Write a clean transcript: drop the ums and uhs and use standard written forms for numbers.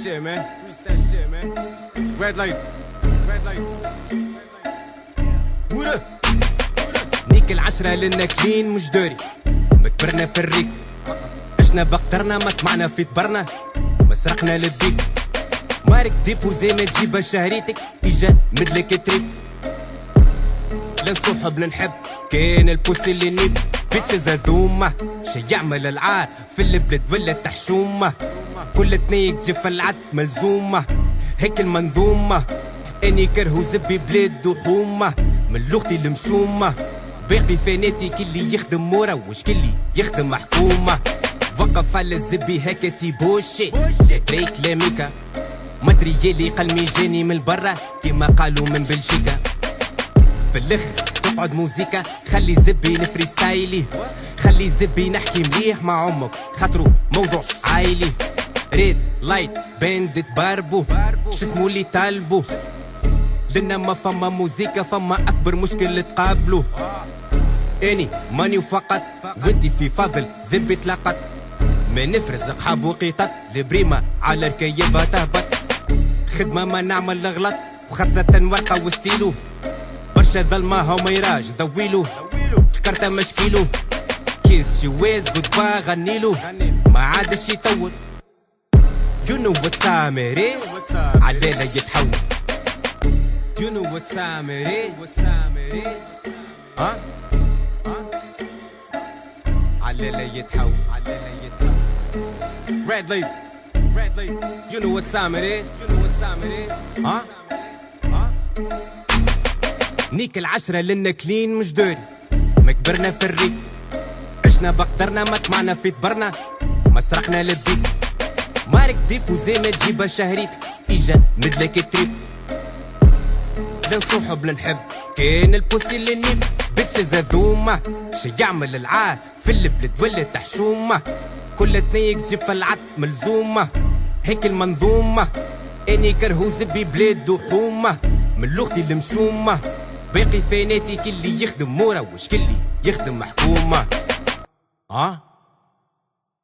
shit, man. Preach that shit, man. Red light. Red light. What up? نيك العشرة لنا كلين مش دوري. مكبرنا في الريق. عشنا بقدرنا ما طمعنا في تبرنا. ما سرقنا للديك. مارك ديبوزي ما تجيبها شهريتك. إجا مدلك تريب. لا نصوحب لا نحب. كاين البوسي اللي نيب. بيتشز هذوما شي يعمل العار في البلد ولا تحشومة. كل تنيك تجي في العد ملزومة. هيك المنظومة اني كرهو زبي بلاد وحومة. من لغتي المشومة باقي فاناتي كلي يخدم مورا وش كلي يخدم حكومة. وقف على الزبي هكا تيبوشي تري كلاميكا ماتريالي قلمي جاني من برا كيما قالوا من بلجيكا. باللخ تقعد موزيكا خلي زبي نفري ستايلي. خلي زبي نحكي مليح مع عمك خاطرو موضوع عايلي. ريد لايت باندت باربو شسمو اللي طالبو. لنا ما فما موزيكا فما اكبر مشكل تقابلو. اني ماني فقط وانتي في فضل زبي تلقط. ما نفرز قحاب وقيطات البريمة على ركيبها تهبط. خدمة ما نعمل الغلط وخاصة ورقة وستيلو. برشا ظلمة هو ميراج ذويلو كرتا مشكيلو. كيس يويز قد با غنيلو ما عادش يطول. You know what time it is علينا يتحول. You know what time it is علينا يتحول. Red light. Red light. You know what time it is. You know what time it is نيك العشرة لنا كلين مش دوري. مكبرنا في الريق. عشنا بقدرنا ما طمعنا في تبرنا. ما سرقنا للديك. مارك ديبوزي ما تجيبها شهريتك. إجا مدلك تريب. لا نصوحب لا نحب. كاين البوسي اللي نيب. بيتشز هذوما شي يعمل العار في البلد ولا تحشومة. كل تنيك تجيب في العد ملزومة. هيك المنظومة اني كرهو زبي بلاد وحومة. من لغتي المشومة باقي فاناتي كلي يخدم مورا وش كلي يخدم حكومة.